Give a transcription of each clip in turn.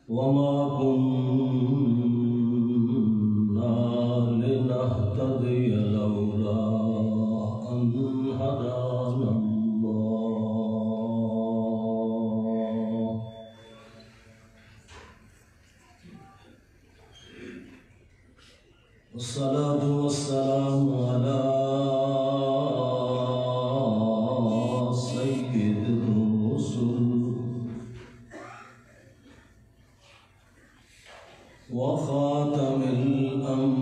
وما كنا لنهتدي لولا أن هدانا الله والصلاة والسلام على سيد الرسل وخاتم الأنبياء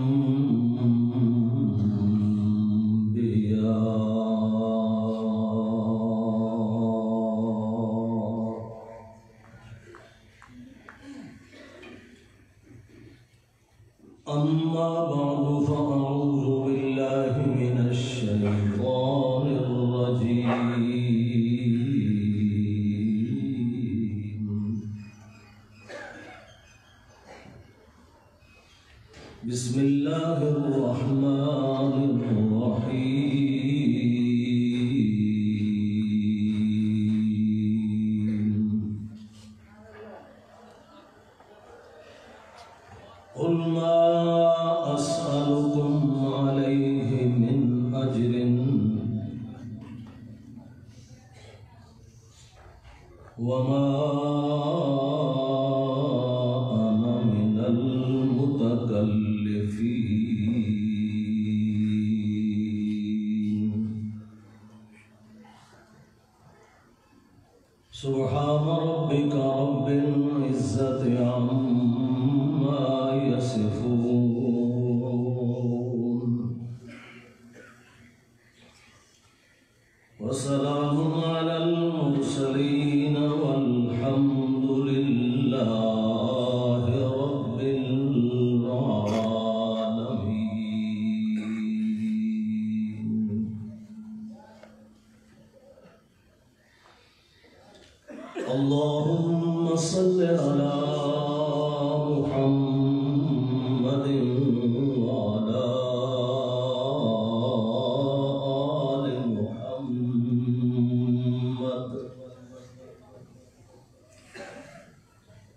أما بعد فأعوذ بالله من الشيطان الرجيم بسم الله الرحمن الرحيم قل ما أسألكم عليه من أجر وما أنا من المتكلفين سبحان ربك رب العزة عما يصفون وسلام على المرسلين والحمد لله رب العالمين. اللهم صل على محمد وعلى آل محمد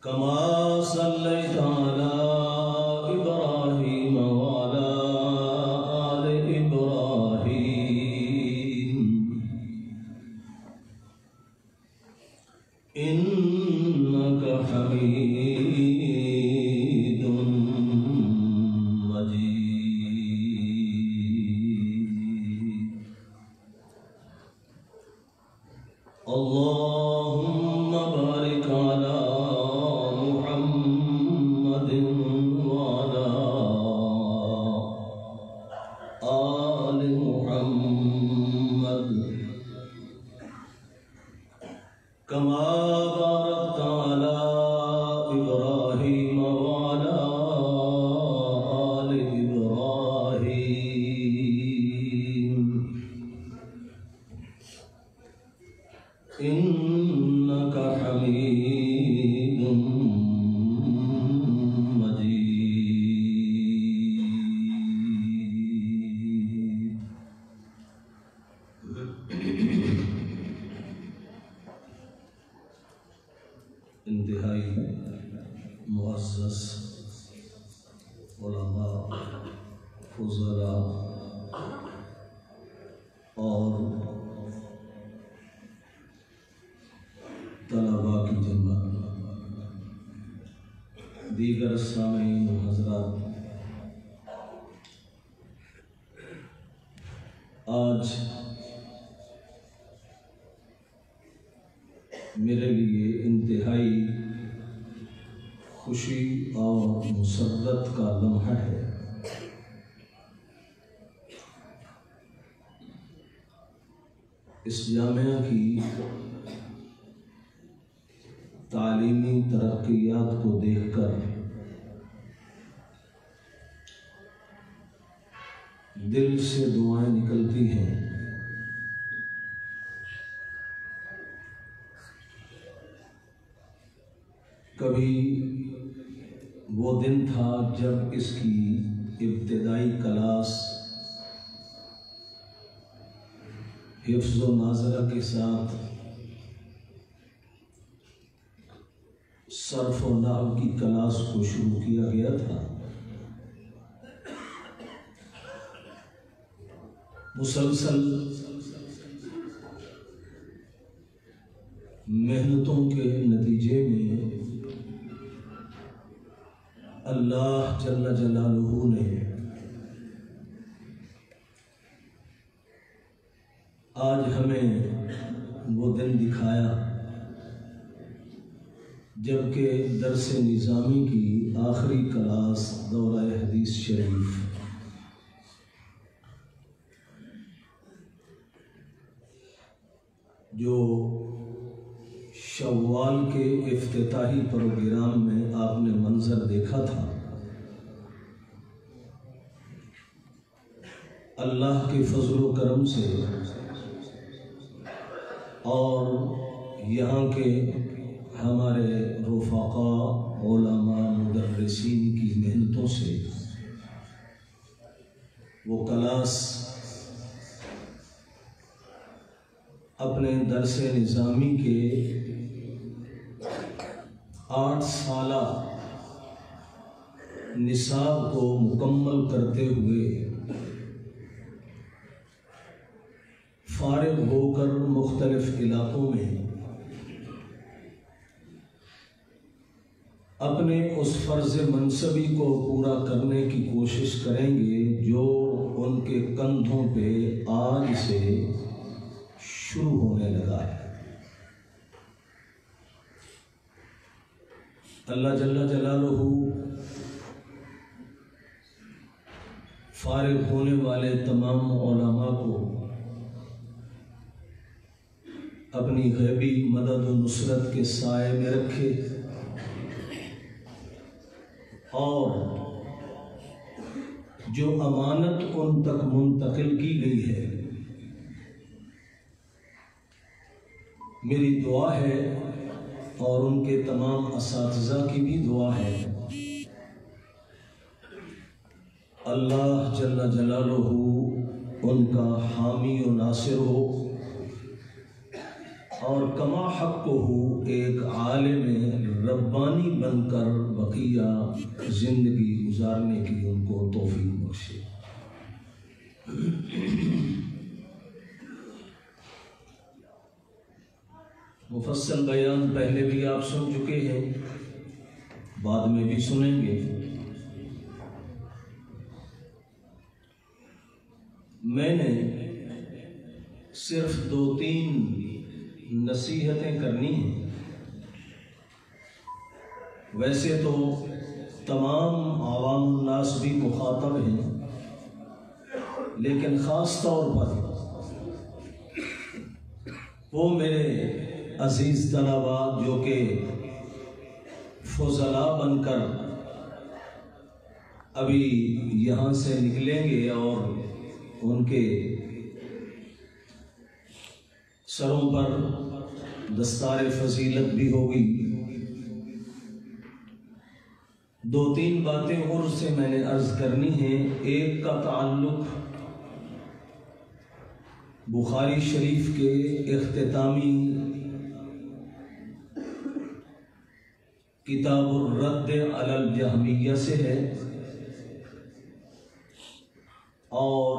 كما صليت على إبراهيم وعلى آل إبراهيم إنك حميد مجيد. اللهم بارك على محمد وعلى آل محمد كما باركت على إبراهيم وعلى آل إبراهيم إنك حميد مجيد. انتہائی معزز علماء، فضلاء اور طلباء کی جماعت، دیگر سامعین و حضرات، آج میرے لیے انتہائی خوشی اور مسرت کا لمحہ ہے. اس جامعہ کی تعلیمی ترقیات کو دیکھ کر دل سے دعائیں نکلتی ہیں. کبھی وہ دن تھا جب اس کی ابتدائی کلاس حفظ و ناظرہ کے ساتھ صرف و نحو کی کلاس کو شروع کیا گیا تھا، مسلسل محنتوں کے نتیجے میں اللہ جل جلالہ نے آج ہمیں وہ دن دکھایا جبکہ درس نظامی کی آخری کلاس دورہ حدیث شریف جو شوال کے افتتاحی پروگرام میں آپ نے منظر دیکھا تھا، اللہ کے فضل و کرم سے اور یہاں کے ہمارے رفقاء علماء مدرسین کی محنتوں سے وہ کلاس اپنے درس نظامی کے 8 سالہ نصاب کو مکمل کرتے ہوئے فارغ ہو کر مختلف علاقوں میں اپنے اس فرض منصبی کو پورا کرنے کی کوشش کریں گے جو ان کے کندھوں پہ آج سے شروع ہونے لگا ہے۔ اللہ جل جلالہ فارغ ہونے والے تمام علماء کو اپنی غیبی مدد و نصرت کے سائے میں رکھے اور جو امانت ان تک منتقل کی گئی ہے، میری دعا ہے اور ان کے تمام اساتذہ کی بھی دعا ہے، اللہ جل جلالہ ان کا حامی و ناصر ہو اور کما حق کو ہو ایک عالم ربانی بن کر بقیہ زندگی گزارنے کی ان کو توفیق بخشے۔ مفصل بیان پہلے بھی آپ سن چکے ہیں، بعد میں بھی سنیں گے۔ میں نے صرف 2-3 نصیحتیں کرنی ہیں، ویسے تو تمام عوام الناس بھی مخاطب ہیں، لیکن خاص طور پر وہ میرے عزیز طلباء جو کہ فضلاء بن کر ابھی یہاں سے نکلیں گے اور ان کے سروں پر دستار فضیلت بھی ہوگی، 2-3 باتیں اور سے میں نے عرض کرنی ہیں۔ ایک کا تعلق بخاری شریف کے اختتامی کتاب الرد علی الجہمیہ سے ہے، اور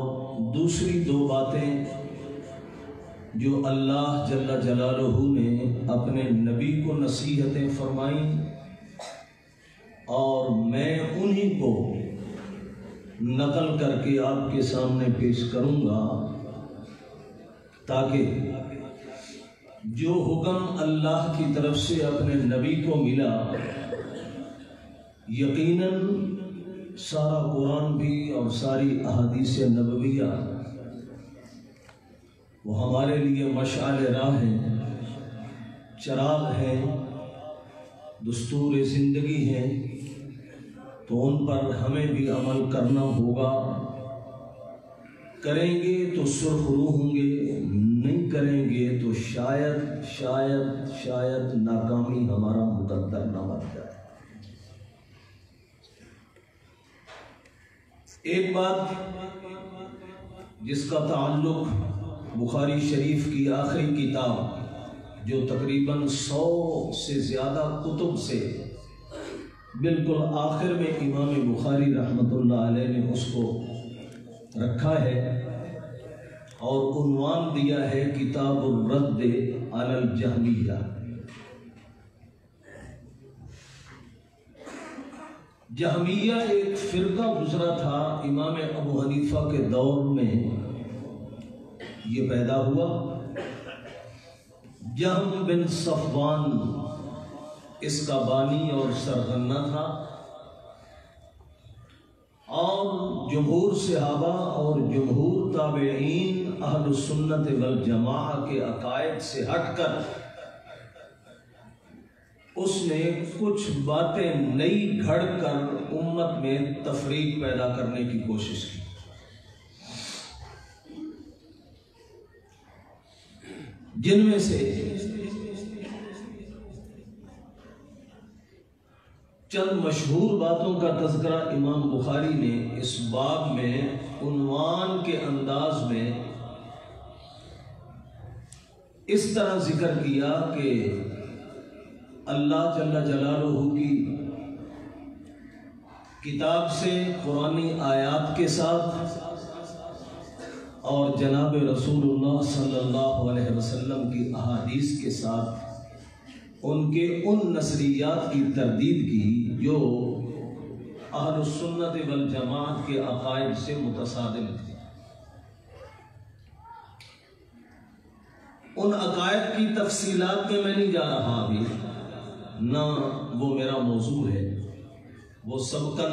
دوسری 2 باتیں جو اللہ جل جلالہ نے اپنے نبی کو نصیحتیں فرمائیں اور میں انہی کو نقل کر کے آپ کے سامنے پیش کروں گا تاکہ جو حکم اللہ کی طرف سے اپنے نبی کو ملا، یقیناً سارا قرآن بھی اور ساری احادیث نبویہ وہ ہمارے لیے مشعل راہ ہیں، چراغ ہیں، دستور زندگی ہیں، تو ان پر ہمیں بھی عمل کرنا ہوگا۔ کریں گے تو سرخ رو ہوں گے، نہیں کریں گے تو شاید شاید شاید ناکامی ہمارا مقدر نہ بن جائے۔ ایک بات جس کا تعلق بخاری شریف کی آخری کتاب جو تقریباً 100 سے زیادہ کتب سے بالکل آخر میں امام بخاری رحمۃ اللہ علیہ نے اس کو رکھا ہے اور عنوان دیا ہے کتاب الرد علی الجہمیہ۔ جہمیہ ایک فرقہ گزرا تھا امام ابو حنیفہ کے دور میں، یہ پیدا ہوا۔ جہم بن صفوان اس کا بانی اور سرغنہ تھا، اور جمہور صحابہ اور جمہور تابعین اہل السنت والجماعہ کے عقائد سے ہٹ کر اس نے کچھ باتیں نئی گھڑ کر امت میں تفریق پیدا کرنے کی کوشش کی۔ جن میں سے چند مشہور باتوں کا تذکرہ امام بخاری نے اس باب میں عنوان کے انداز میں اس طرح ذکر کیا کہ اللہ جل جلالہ کی کتاب سے قرآنی آیات کے ساتھ اور جناب رسول اللہ صلی اللہ علیہ وسلم کی احادیث کے ساتھ ان کے ان نظریات کی تردید کی جو اہل السنت والجماعت کے عقائد سے متصادم تھے۔ ان عقائد کی تفصیلات میں نہیں جا رہا ابھی، نہ وہ میرا موضوع ہے، وہ سبقاً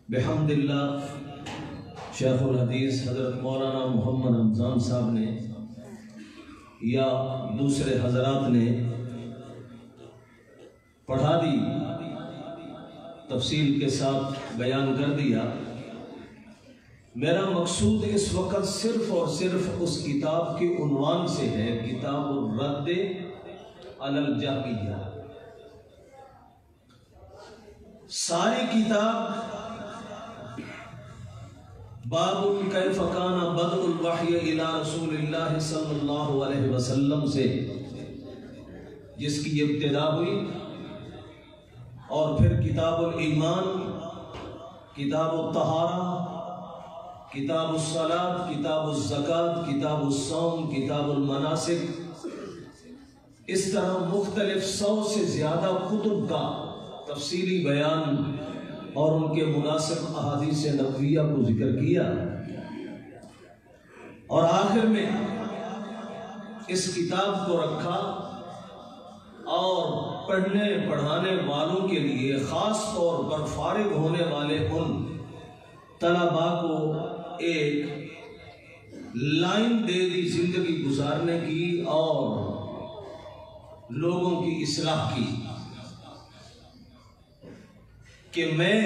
بحمد اللہ شیخ الحدیث حضرت مولانا محمد رمضان صاحب نے یا دوسرے حضرات نے پڑھا دی، تفصیل کے ساتھ بیان کر دیا۔ میرا مقصود اس وقت صرف اور صرف اس کتاب کے عنوان سے ہے، کتاب الرد علی الجہمیہ۔ ساری کتاب باب کیف کان بدء الوحی الی رسول اللہ صلی اللہ علیہ وسلم سے جس کی ابتدا ہوئی، اور پھر کتاب الایمان، کتاب الطہارہ، کتاب الصلاۃ، کتاب الزکوٰۃ، کتاب الصوم، کتاب المناسک، اس طرح مختلف 100 سے زیادہ کتب کا تفصیلی بیان اور ان کے مناسب احادیث نبویہ کو ذکر کیا، اور آخر میں اس کتاب کو رکھا اور پڑھنے پڑھانے والوں کے لیے خاص طور پر فارغ ہونے والے ان طلباء کو ایک لائن دے دی زندگی گزارنے کی اور لوگوں کی اصلاح کی، کہ میں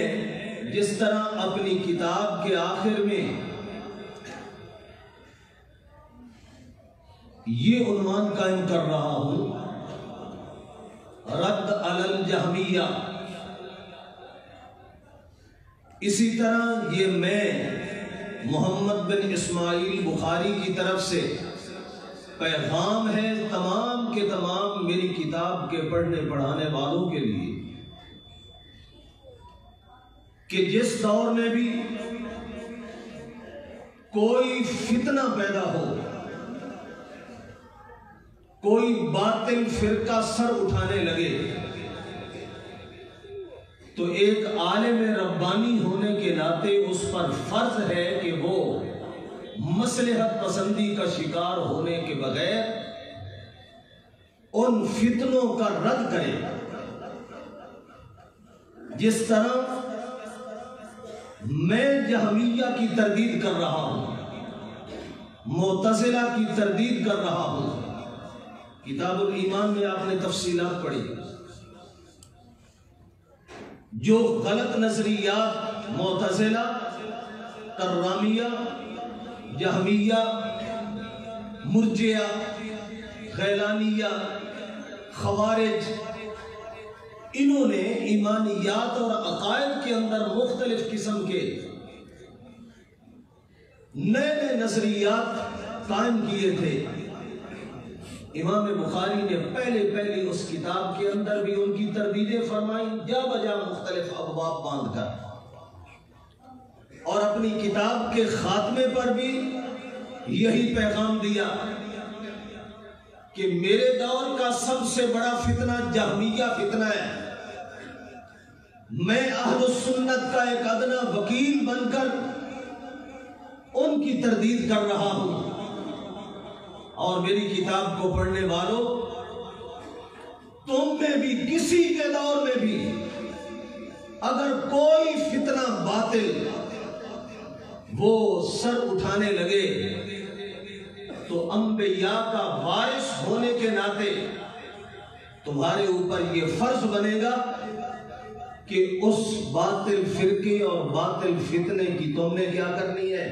جس طرح اپنی کتاب کے آخر میں یہ عنوان قائم کر رہا ہوں، رد علی الجہمیہ، اسی طرح یہ میں محمد بن اسماعیل بخاری کی طرف سے پیغام ہے تمام کے تمام میری کتاب کے پڑھنے پڑھانے والوں کے لیے، کہ جس دور میں بھی کوئی فتنہ پیدا ہو، کوئی باطل فرقہ سر اٹھانے لگے، تو ایک عالم ربانی ہونے کے ناطے اس پر فرض ہے کہ وہ مصلحت پسندی کا شکار ہونے کے بغیر ان فتنوں کا رد کرے۔ جس طرح میں جہمیہ کی تردید کر رہا ہوں، معتزلہ کی تردید کر رہا ہوں، کتاب الایمان میں آپ نے تفصیلات پڑھی، جو غلط نظریات معتزلہ، کرامیہ، جہمیہ، مرجئہ، غیلانیہ، خوارج، انہوں نے ایمانیات اور عقائد کے اندر مختلف قسم کے نئے نئے نظریات قائم کیے تھے، امام بخاری نے پہلے اس کتاب کے اندر بھی ان کی تردیدیں فرمائیں، جا بجا مختلف ابواب باندھ کر، اور اپنی کتاب کے خاتمے پر بھی یہی پیغام دیا کہ میرے دور کا سب سے بڑا فتنہ جہمیہ فتنہ ہے، میں اہل السنت کا ایک ادنا وکیل بن کر ان کی تردید کر رہا ہوں، اور میری کتاب کو پڑھنے والوں، تم میں بھی کسی کے دور میں بھی اگر کوئی فتنہ باطل وہ سر اٹھانے لگے تو انبیاء کا وارث ہونے کے ناطے تمہارے اوپر یہ فرض بنے گا کہ اس باطل فرقے اور باطل فتنے کی تم نے کیا کرنی ہے؟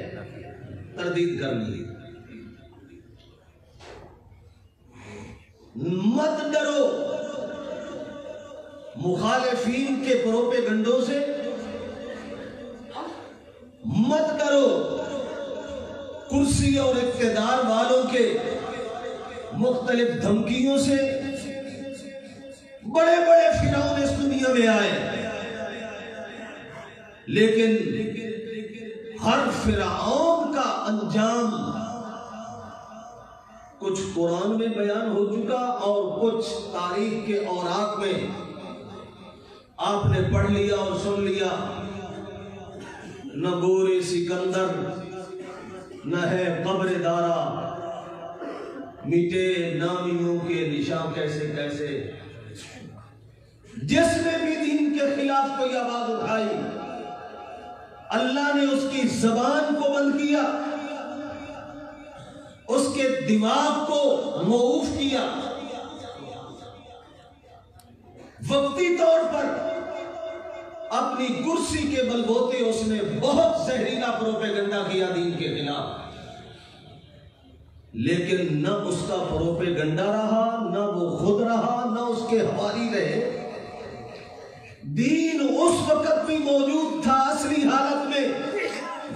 تردید کرنی ہے۔ مت ڈرو مخالفین کے پروپیگنڈوں سے، مت ڈرو کرسی اور اقتدار والوں کے مختلف دھمکیوں سے۔ بڑے بڑے فرعون اس دنیا میں آئے، لیکن ہر فرعون کا انجام کچھ قرآن میں بیان ہو چکا اور کچھ تاریخ کے اوراق میں آپ نے پڑھ لیا اور سن لیا۔ نہ گورے سکندر، نہ ہے قبر دارا، مٹے نامیوں کے نشان کیسے کیسے۔ جس نے بھی دین کے خلاف کوئی آواز اٹھائی، اللہ نے اس کی زبان کو بند کیا، اس کے دماغ کو موقوف کیا، وقتی طور پر اپنی کرسی کے بلبوتے اس نے بہت زہریلا پروپیگنڈا کیا دین کے خلاف، لیکن نہ اس کا پروپیگنڈا رہا، نہ وہ خود رہا، نہ اس کے حوالی رہے۔ دین اس وقت بھی موجود تھا اصلی حالت میں،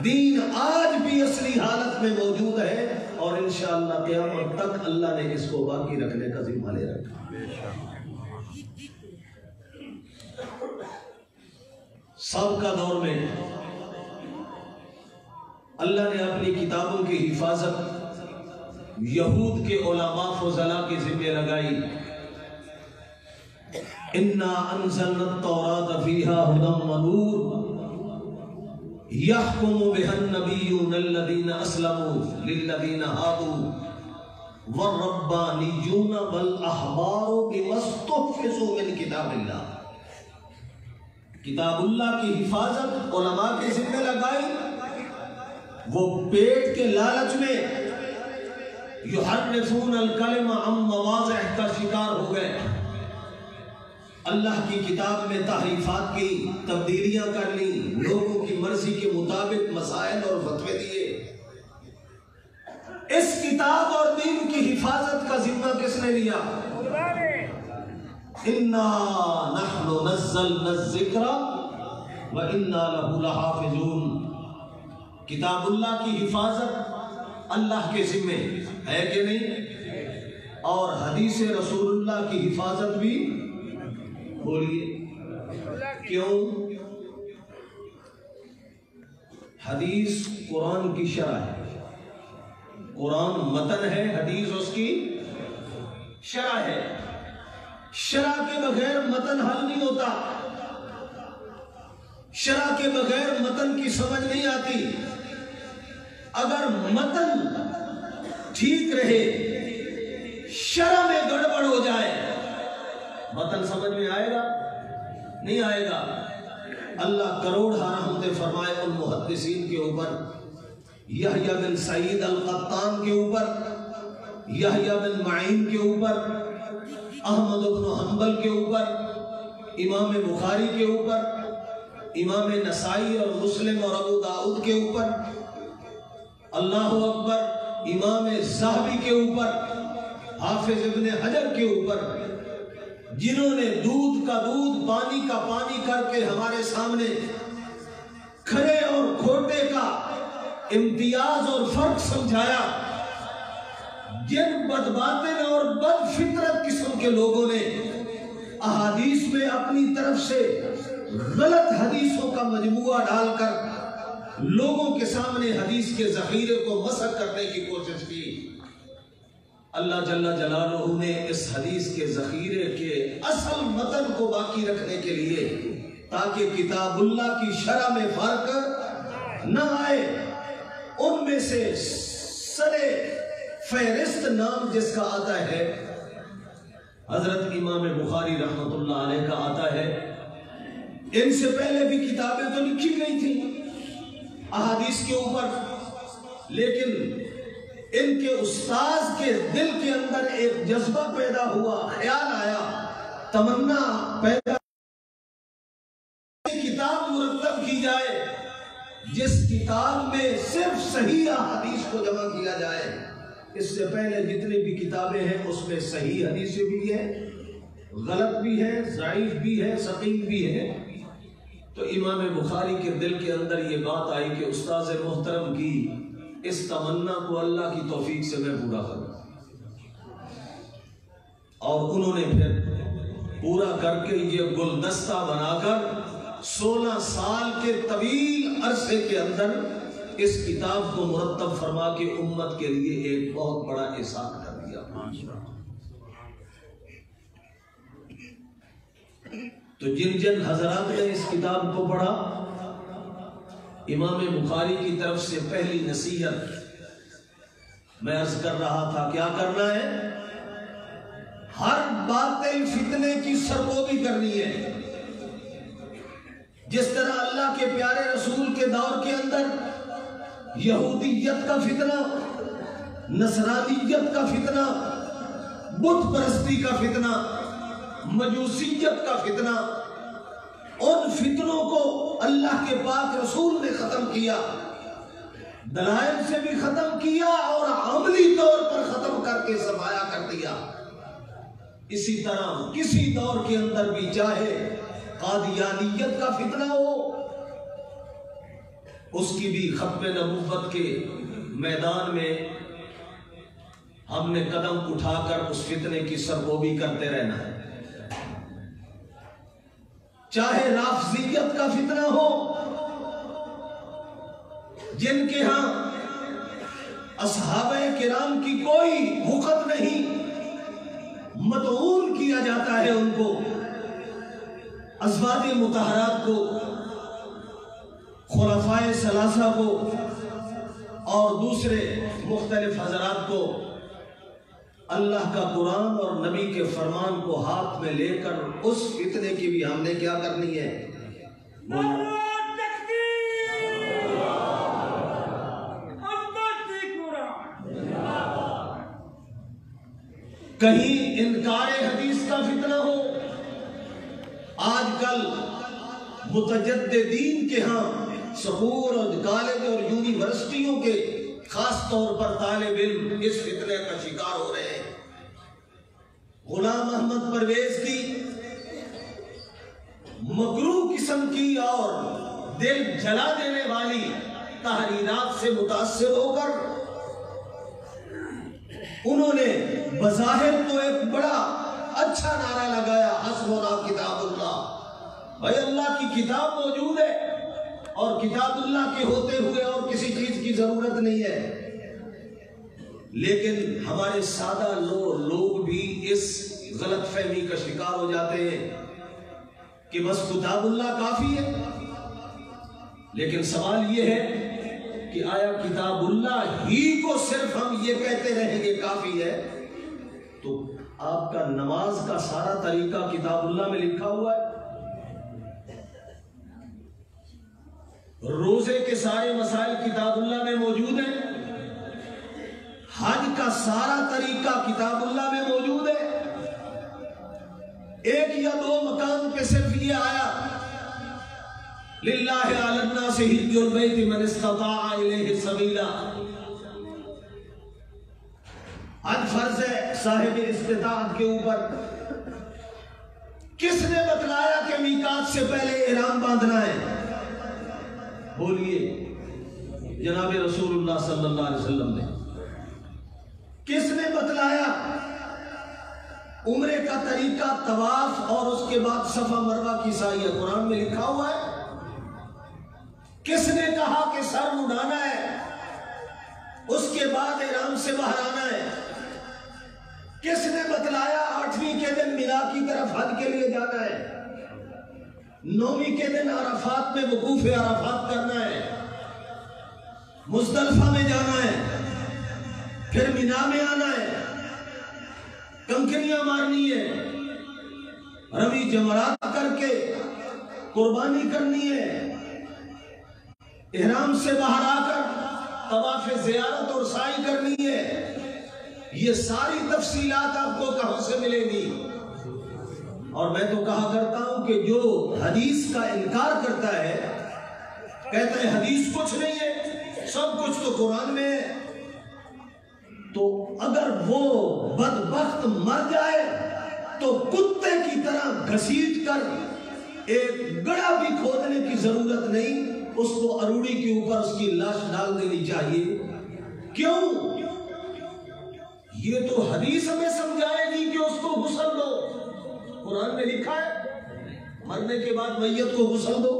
دین آج بھی اصلی حالت میں موجود ہے، اور انشاءاللہ قیامت تک اللہ نے اس کو باقی رکھنے کا ذمہ لے رکھا۔ سابقہ دور میں اللہ نے اپنی کتابوں کی حفاظت یہود کے علماء فضلاء کے ذمہ لگائی۔ انا انزلنا التوراۃ فیہا ھدی ونور یحکم بها النبیون الذین اسلموا للذین ہادوا والربانیون والاحبار بما استحفظوا من کتاب اللہ۔ کتاب اللہ کی حفاظت علماء کے ذمہ لگائی، وہ پیٹ کے لالچ میں یحرفون الکلم عن مواضعہ کا شکار ہو گئے، اللہ کی کتاب میں تحریفات کی، تبدیلیاں کر لی، لوگوں کی مرضی کے مطابق مسائل اور فتوے دیے۔ اس کتاب اور دین کی حفاظت کا ذمہ کس نے لیا؟ انا نحن نزلنا الذکر وانا له لحافظون۔ کتاب اللہ کی حفاظت اللہ کے ذمے ہے کہ نہیں؟ اور حدیث رسول اللہ کی حفاظت بھی، بولیے کیوں؟ حدیث قرآن کی شرح ہے، قرآن متن ہے، حدیث اس کی شرح ہے۔ شرح کے بغیر متن حل نہیں ہوتا، شرح کے بغیر متن کی سمجھ نہیں آتی۔ اگر متن ٹھیک رہے، شرح میں گڑبڑ ہو جائے، متن سمجھ میں آئے گا؟ نہیں آئے گا۔ اللہ کروڑ رحمتیں فرمائے ان محدثین کے اوپر، یحییٰ بن سعید القطان کے اوپر، یحییٰ بن معین کے اوپر، احمد بن حنبل کے اوپر، امام بخاری کے اوپر، امام نسائی اور مسلم اور ابو داؤد کے اوپر، اللہ اکبر، امام ذہبی کے اوپر، حافظ ابن حجر کے اوپر، جنہوں نے دودھ کا دودھ پانی کا پانی کر کے ہمارے سامنے کھرے اور کھوٹے کا امتیاز اور فرق سمجھایا، جن بدباطن اور کے لوگوں نے احادیث میں اپنی طرف سے غلط حدیثوں کا مجموعہ ڈال کر لوگوں کے سامنے حدیث کے ذخیرے کو مسخ کرنے کی کوشش کی۔ اللہ جل جلالہ نے اس حدیث کے ذخیرے کے اصل متن کو باقی رکھنے کے لیے تاکہ کتاب اللہ کی شرح میں فرق نہ آئے، ان میں سے سرے فہرست نام جس کا آتا ہے حضرت امام بخاری رحمۃ اللہ علیہ کا آتا ہے۔ ان سے پہلے بھی کتابیں تو لکھی گئی تھیں احادیث کے اوپر، لیکن ان کے استاذ کے دل کے اندر ایک جذبہ پیدا ہوا، خیال آیا، تمنا پیدا، کتاب مرتب کی جائے جس کتاب میں صرف صحیح احادیث کو جمع کیا جائے۔ اس سے پہلے جتنی بھی کتابیں ہیں اس میں صحیح حدیثیں بھی ہیں، غلط بھی ہیں، ضعیف بھی ہے، سقیم بھی ہے۔ تو امام بخاری کے دل کے اندر یہ بات آئی کہ استاذ محترم کی اس تمنا کو اللہ کی توفیق سے میں پورا کروں، اور انہوں نے پھر پورا کر کے یہ گلدستہ بنا کر 16 سال کے طویل عرصے کے اندر اس کتاب کو مرتب فرما کے امت کے لیے ایک بہت بڑا احسان کر دیا۔ تو جن جن حضرات نے اس کتاب کو پڑھا، امام بخاری کی طرف سے پہلی نصیحت میں عرض کر رہا تھا کیا کرنا ہے؟ ہر باطل فتنے کی سرکوبی کرنی ہے۔ جس طرح اللہ کے پیارے رسول کے دور کے اندر یہودیت کا فتنہ، نصرانیت کا فتنہ، بت پرستی کا فتنہ، مجوسیت کا فتنہ، ان فتنوں کو اللہ کے پاک رسول نے ختم کیا، دلائل سے بھی ختم کیا اور عملی طور پر ختم کر کے صفایا کر دیا۔ اسی طرح کسی دور کے اندر بھی چاہے قادیانیت کا فتنہ ہو، اس کی بھی ختم نبوت کے میدان میں ہم نے قدم اٹھا کر اس فتنے کی سرکوبی کرتے رہنا ہے۔ چاہے رافضیت کا فتنہ ہو، جن کے ہاں اصحابہ کرام کی کوئی وقت نہیں، مطعون کیا جاتا ہے ان کو، ازواج مطہرات کو، خلفائے ثلاثہ کو اور دوسرے مختلف حضرات کو، اللہ کا قرآن اور نبی کے فرمان کو ہاتھ میں لے کر اس فتنے کی بھی ہم نے کیا کرنی ہے؟ کہیں انکار حدیث کا فتنہ ہو۔ آج کل متجددین کے ہاں سکول اور کالج اور یونیورسٹیوں کے خاص طور پر طالب علم اس فتنے کا شکار ہو رہے ہیں۔ غلام احمد پرویز کی مکروہ قسم کی اور دل جلا دینے والی تحریرات سے متاثر ہو کر انہوں نے بظاہر تو ایک بڑا اچھا نعرہ لگایا، حسبنا کتاب اللہ، بھائی اللہ کی کتاب موجود ہے اور کتاب اللہ کے ہوتے ہوئے اور کسی چیز کی ضرورت نہیں ہے۔ لیکن ہمارے سادہ لوگ بھی اس غلط فہمی کا شکار ہو جاتے ہیں کہ بس کتاب اللہ کافی ہے۔ لیکن سوال یہ ہے کہ آیا کتاب اللہ ہی کو صرف ہم یہ کہتے رہیں گے کافی ہے؟ تو آپ کا نماز کا سارا طریقہ کتاب اللہ میں لکھا ہوا ہے، روزے کے سارے مسائل کتاب اللہ میں موجود ہیں، حج کا سارا طریقہ کتاب اللہ میں موجود ہے۔ ایک یا دو مقام پہ صرف یہ آیا للہ علی الناس حج البیت من استطاع الیہ سبیلا، حج فرض ہے صاحب استطاعت کے اوپر۔ کس نے بتلایا کہ میقات سے پہلے احرام باندھنا ہے؟ بولیے، جناب رسول اللہ صلی اللہ علیہ وسلم نے۔ کس نے بتلایا عمرے کا طریقہ طواف اور اس کے بعد صفا مروہ کی سعی ہے، قرآن میں لکھا ہوا ہے؟ کس نے کہا کہ سر اڑانا ہے اس کے بعد احرام سے باہر آنا ہے؟ کس نے بتلایا 8ویں کے دن مینا کی طرف حج کے لیے جانا ہے، 9ویں کے دن عرفات میں وقوف عرفات کرنا ہے، مزدلفہ میں جانا ہے، پھر مینا میں آنا ہے، کنکریاں مارنی ہے، رمی جمرات کر کے قربانی کرنی ہے، احرام سے باہر آ کر طواف زیارت اور سعی کرنی ہے؟ یہ ساری تفصیلات آپ کو کہاں سے ملے گی؟ اور میں تو کہا کرتا ہوں کہ جو حدیث کا انکار کرتا ہے، کہتا ہے حدیث کچھ نہیں ہے، سب کچھ تو قرآن میں ہے، تو اگر وہ بدبخت مر جائے تو کتے کی طرح گھسیٹ کر ایک گڑھا بھی کھودنے کی ضرورت نہیں، اس کو اروڑی کے اوپر اس کی لاش ڈال دینی چاہیے۔ کیوں؟ یہ تو حدیث ہمیں سمجھائے گی کہ اس کو غسل دو، قرآن میں لکھا ہے مرنے کے بعد میت کو غسل دو،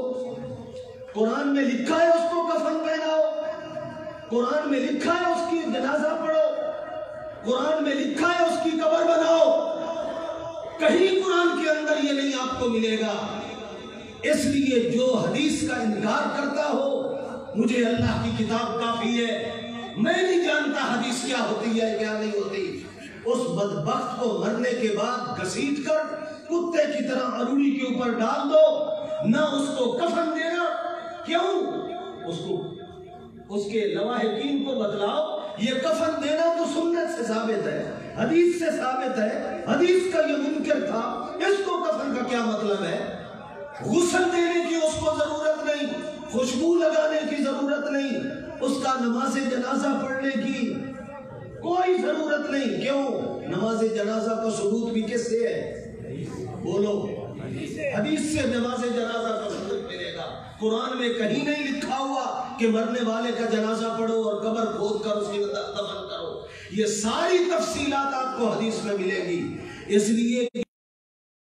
قرآن میں لکھا ہے اس کو کفن پہناؤ، قرآن میں لکھا ہے اس کی جنازہ پڑھو، قرآن میں لکھا ہے اس کی قبر بناؤ، کہیں قرآن کے اندر یہ نہیں آپ کو ملے گا۔ اس لیے جو حدیث کا انکار کرتا ہو، مجھے اللہ کی کتاب کافی ہے، میں نہیں جانتا حدیث کیا ہوتی ہے کیا نہیں ہوتی، اس بدبخت کو مرنے کے بعد گھسیٹ کر کتے کی طرح اروڑی کے اوپر ڈال دو، نہ اس کو کفن دینا۔ کیوں؟ اس کے لواحقین کو بتلاؤ، یہ کفن دینا تو سنت سے ثابت ہے، حدیث سے ثابت ہے، حدیث کا یہ منکر تھا، اس کو کفن کا کیا مطلب ہے؟ غسل دینے کی اس کو ضرورت نہیں، خوشبو لگانے کی ضرورت نہیں، اس کا نماز جنازہ پڑھنے کی کوئی ضرورت نہیں۔ کیوں؟ نماز جنازہ کا ثبوت بھی کس سے ہے؟ بولو، حدیث سے نماز جنازہ کا ثبوت ملے گا۔ قرآن میں کہیں نہیں لکھا ہوا کہ مرنے والے کا جنازہ پڑھو اور قبر کھود کر اس کی دفن کرو، یہ ساری تفصیلات آپ کو حدیث میں ملے گی۔ اس لیے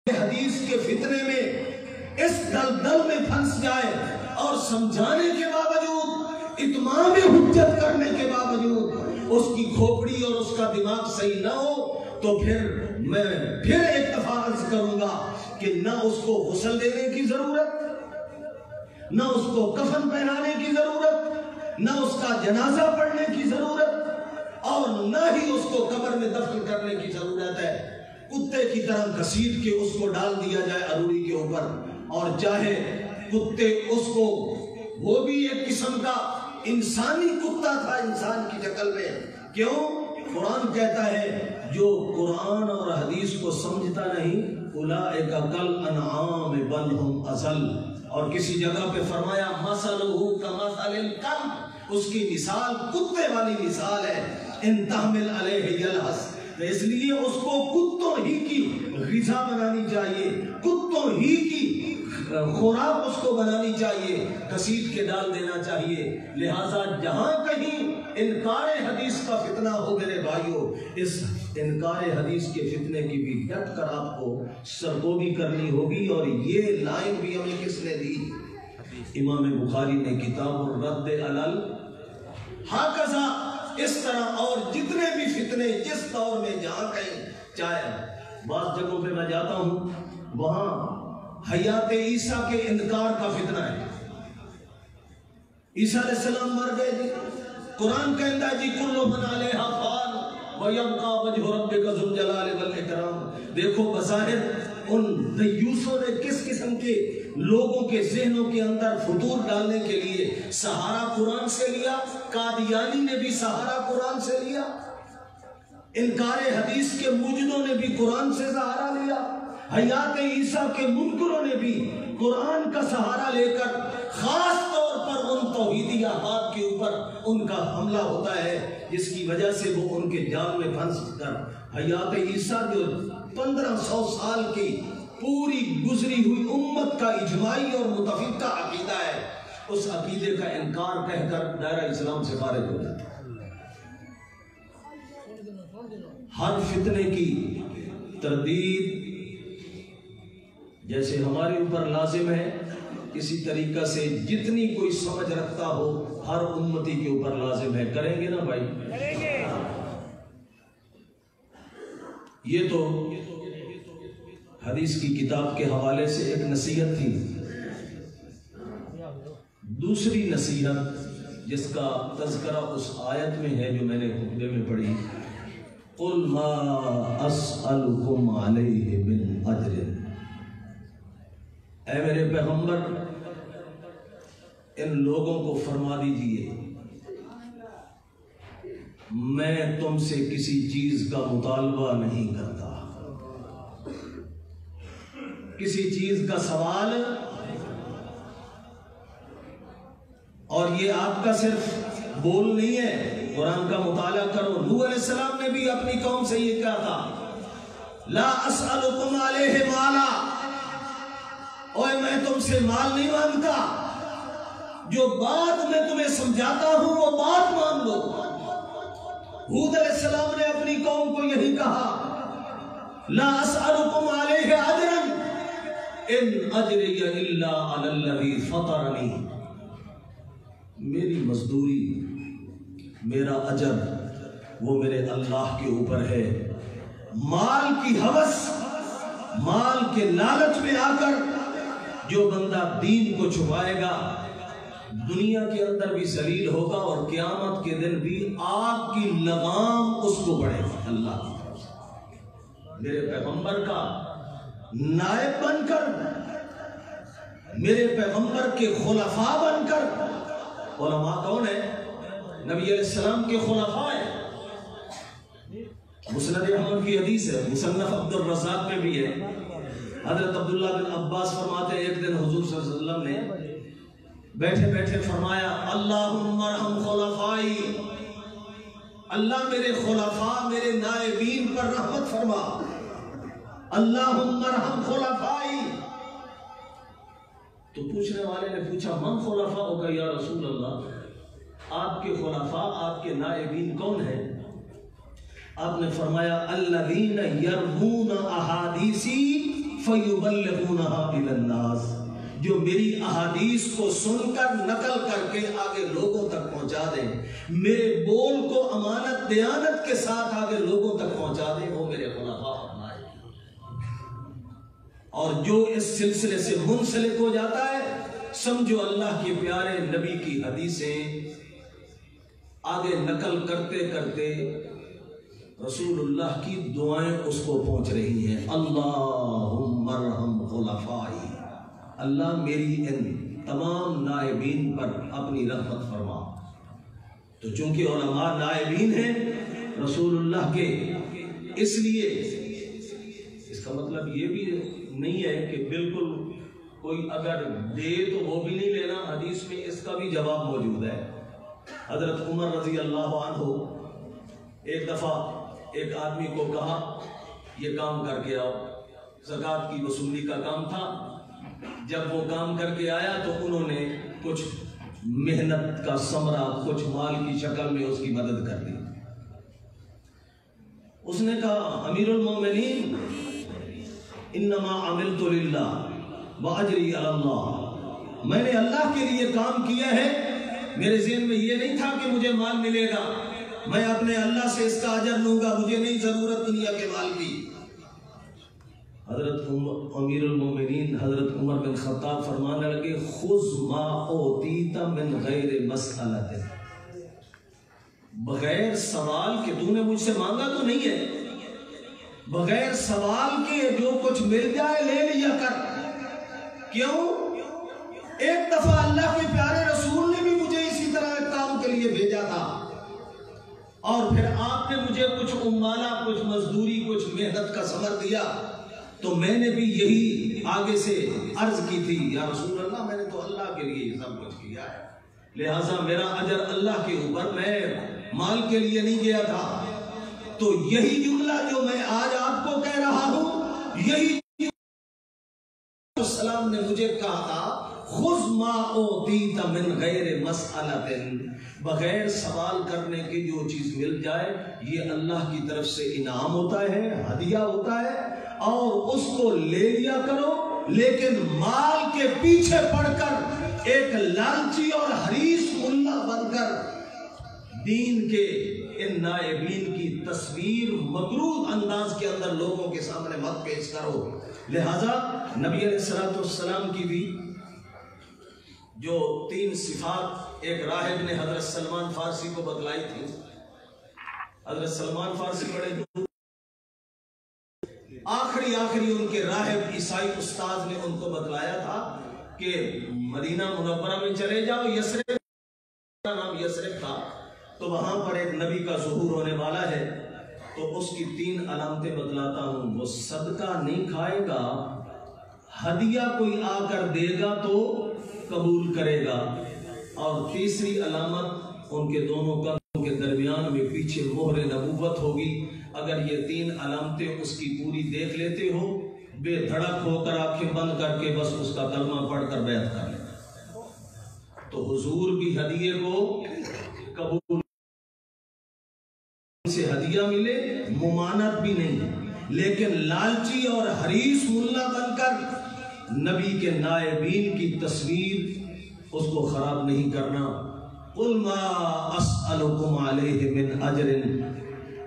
حدیث کے فتنے میں اس دلدل میں پھنس جائے اور سمجھانے کے باوجود، اتمام حجت کرنے کے باوجود اس کی کھوپڑی اور اس کا دماغ صحیح نہ ہو، تو پھر میں ایک دفعہ عرض کروں گا کہ نہ اس کو غسل دینے کی ضرورت، نہ اس کو کفن پہنانے کی ضرورت، نہ اس کا جنازہ پڑھنے کی ضرورت، اور نہ ہی اس کو قبر میں دفن کرنے کی ضرورت ہے۔ کتے کی طرح گھسیٹ کے اس کو ڈال دیا جائے اروڑی کے اوپر، اور چاہے کتے اس کو، وہ بھی ایک قسم کا انسانی کتا تھا انسان کی شکل میں۔ کیوں؟ قرآن کہتا ہے جو قرآن اور حدیث کو سمجھتا نہیں، اولئک کالانعام بل ہم اضل، اور کسی جگہ پہ فرمایا مثلہ کمثل الکلب، اس کی مثال کتے والی مثال ہے، ان تحمل علیہ یلہث۔ اس لیے اس کو کتوں ہی کی غذا بنانی چاہیے، کتوں ہی کی خوراک اس کو بنانی چاہیے، گھسیٹ کے ڈال دینا چاہیے۔ لہٰذا جہاں کہیں انکار حدیث کا فتنہ ہو میرے بھائیوں، اس انکار حدیث کے فتنے کی بھی ڈٹ کر آپ کو سرگوبی کرنی ہوگی۔ اور یہ لائن بھی ہمیں کس نے دی؟ امام بخاری نے کتاب الرد علل ہاکذا، اس طرح اور جتنے بھی فتنے جس دور میں جہاں کہیں، چاہے بعض جگہوں پہ میں جاتا ہوں وہاں حیات عیسیٰ کے انکار کا فتنہ ہے۔ عیسیٰ علیہ السلام مر گئے جی، قرآن کہتا ہے جی کل من علیہا فان ویبقی وجہ ربک ذو الجلال والاکرام۔ دیکھو بظاہر ان دیوسوں نے کس قسم کے لوگوں کے ذہنوں کے اندر فطور ڈالنے کے لیے سہارا قرآن سے لیا، قادیانی نے بھی سہارا قرآن سے لیا، انکار حدیث کے موجدوں نے بھی قرآن سے سہارا لیا، حیات عیسیٰ کے منکروں نے بھی قرآن کا سہارا لے کر خاص طور پر ان توحیدی احباب کے اوپر ان کا حملہ ہوتا ہے، جس کی وجہ سے وہ ان کے جال میں پھنس کر حیات عیسیٰ جو 1500 سال کی پوری گزری ہوئی امت کا اجماعی اور متفقہ عقیدہ ہے، اس عقیدے کا انکار کہہ کر دائرہ اسلام سے خارج ہو جاتا ہے۔ ہر فتنے کی تردید جیسے ہمارے اوپر لازم ہے، اسی طریقہ سے جتنی کوئی سمجھ رکھتا ہو ہر امتی کے اوپر لازم ہے۔ کریں گے نا بھائی؟ کریں گے۔ یہ تو حدیث کی کتاب کے حوالے سے ایک نصیحت تھی۔ دوسری نصیحت جس کا تذکرہ اس آیت میں ہے جو میں نے خطبے میں پڑھی، قُلْ مَا أَسْأَلُكُمْ عَلَيْهِ مِنْ أَجْرٍ، اے میرے پیغمبر ان لوگوں کو فرما دیجئے میں تم سے کسی چیز کا مطالبہ نہیں کرتا، کسی چیز کا سوال، اور یہ آپ کا صرف بول نہیں ہے، قرآن کا مطالعہ کرو۔ نوح علیہ السلام نے بھی اپنی قوم سے یہ کہا تھا، لا اسألکم علیہ مالا، اوے میں تم سے مال نہیں مانگتا، جو بات میں تمہیں سمجھاتا ہوں وہ بات مان لو۔ ہود علیہ السلام نے اپنی قوم کو یہی کہا، لا اسألکم علیہ اجرا ان اجری الا علی الذی فطرنی، میری مزدوری، میرا اجر وہ میرے اللہ کے اوپر ہے۔ مال کی ہوس، مال کے لالچ میں آ کر جو بندہ دین کو چھپائے گا دنیا کے اندر بھی ذلیل ہوگا، اور قیامت کے دن بھی آگ کی لگام اس کو پڑے گا۔ اللہ کی طرف سے میرے پیغمبر کا نائب بن کر، میرے پیغمبر کے خلفاء بن کر، علماء کون ہے؟ نبی علیہ السلام کے خلفاء ہیں۔ مسند احمد کی حدیث ہے، مصنف عبد الرزاق میں بھی ہے۔ حضرت عبداللہ بن عباس فرماتے ہیں ایک دن حضور صلی اللہ علیہ وسلم نے بیٹھے بیٹھے فرمایا، اللہم ارحم خلفائی، اللہ میرے خلفاء، میرے نائبین پر رحمت فرما، اللہم ارحم خلفائی۔ تو پوچھنے والے نے پوچھا، من خلفاء کا یا رسول اللہ، آپ کے خلفاء، آپ کے نائبین کون ہیں؟ آپ نے فرمایا، الذین یروون احادیثی فیبلغونها الی الناس، جو میری احادیث کو سن کر نقل کر کے آگے لوگوں تک پہنچا دیں، میرے بول کو امانت دیانت کے ساتھ آگے لوگوں تک پہنچا دیں، وہ میرے خلفاء اور نائب۔ اور جو اس سلسلے سے منسلک ہو جاتا ہے، سمجھو اللہ کے پیارے نبی کی حدیثیں آگے نقل کرتے کرتے رسول اللہ کی دعائیں اس کو پہنچ رہی ہیں، اللہم ارحم خلفائی، اللہ میری ان تمام نائبین پر اپنی رحمت فرما۔ تو چونکہ علماء نائبین ہیں رسول اللہ کے، اس لیے اس کا مطلب یہ بھی نہیں ہے کہ بالکل کوئی اگر دے تو وہ بھی نہیں لینا، حدیث میں اس کا بھی جواب موجود ہے۔ حضرت عمر رضی اللہ عنہ ایک دفعہ ایک آدمی کو کہا یہ کام کر کے آؤ، زکوٰۃ کی وصولی کا کام تھا۔ جب وہ کام کر کے آیا تو انہوں نے کچھ محنت کا ثمرہ کچھ مال کی شکل میں اس کی مدد کر دی۔ اس نے کہا، امیر المومنین انما عملت للہ واجری علی اللہ، میں نے اللہ کے لیے کام کیا ہے، میرے ذہن میں یہ نہیں تھا کہ مجھے مال ملے گا، میں اپنے اللہ سے اس کا اجر لوں گا، مجھے نہیں ضرورت دنیا کے مال کی۔ حضرت امیر المومنین حضرت عمر بن خطاب فرمانے لگے، خذ ما اوتیت من غیر مسئلۃ، بغیر سوال کے، تو نے مجھ سے مانگا تو نہیں ہے، بغیر سوال کے جو کچھ مل جائے لے لیا کر۔ کیوں؟ ایک دفعہ اللہ کے پیارے رسول نے بھی مجھے اسی طرح ایک کام کے لیے بھیجا تھا، اور پھر آپ نے مجھے کچھ عمالہ، کچھ مزدوری، کچھ محنت کا ثمر دیا، تو میں نے بھی یہی آگے سے عرض کی تھی، یا رسول اللہ میں نے تو اللہ کے لیے یہ سب کچھ کیا ہے، لہٰذا میرا اجر اللہ کے اوپر، میں مال کے لیے نہیں گیا تھا۔ تو یہی جملہ جو میں آج آپ کو کہہ رہا ہوں، یہی السلام نے مجھے کہا تھا، خذ ما اوتیت من غیر مسئلۃ، بغیر سوال کرنے کے جو چیز مل جائے یہ اللہ کی طرف سے انعام ہوتا ہے، ہدیہ ہوتا ہے، اور اس کو لے لیا کرو، لیکن مال کے پیچھے پڑ کر ایک لالچی اور حریص ملا بن کر دین کے ان نائبین کی تصویر مکروہ انداز کے اندر لوگوں کے سامنے مت پیش کرو۔ لہذا نبی علیہ الصلوۃ والسلام کی بھی جو 3 صفات ایک راہب نے حضرت سلمان فارسی کو بتلائی تھی، حضرت سلمان فارسی بڑے آخری ان کے راہب عیسائی استاد نے ان کو بتلایا تھا کہ مدینہ منورہ میں چلے جاؤ، یثرب کا نام یثرب تھا، تو وہاں پر ایک نبی کا ظہور ہونے والا ہے، تو اس کی 3 علامتیں بتلاتا ہوں۔ وہ صدقہ نہیں کھائے گا، ہدیہ کوئی آ کر دے گا تو قبول کرے گا، اور تیسری علامت ان کے دونوں قدموں کے درمیان میں پیچھے مہر نبوت ہوگی۔ اگر یہ 3 علامتیں اس کی پوری دیکھ لیتے ہو، بے دھڑک ہو کر آنکھیں بند کر کے بس اس کا کلمہ پڑھ کر بیعت کر لیں، تو حضور بھی ہدیے کو قبول سے ہدیہ ملے، ممانت بھی نہیں، لیکن لالچی اور حریص ملا بن کر نبی کے نائبین کی تصویر اس کو خراب نہیں کرنا۔ قل ما اسألکم علیہ من اجر،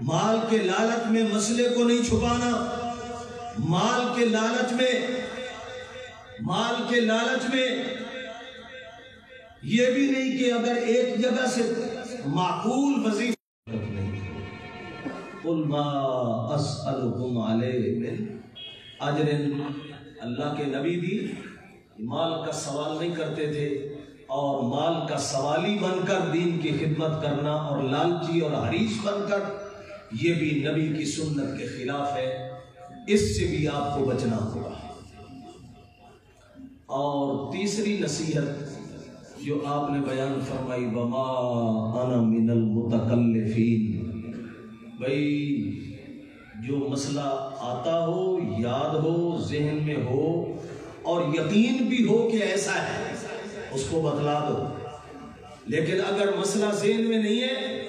مال کے لالچ میں مسئلے کو نہیں چھپانا، مال کے لالچ میں یہ بھی نہیں کہ اگر ایک جگہ سے معقول وظیفہ نہیں۔ قل ما اسألکم علیہ من اجر، اللہ کے نبی بھی مال کا سوال نہیں کرتے تھے، اور مال کا سوالی بن کر دین کی خدمت کرنا اور لالچی اور حریص بن کر یہ بھی نبی کی سنت کے خلاف ہے، اس سے بھی آپ کو بچنا ہوگا۔ اور تیسری نصیحت جو آپ نے بیان فرمائی، وما انا من المتکلفین، بھئی جو مسئلہ آتا ہو، یاد ہو، ذہن میں ہو اور یقین بھی ہو کہ ایسا ہے، اس کو بتلا دو، لیکن اگر مسئلہ ذہن میں نہیں ہے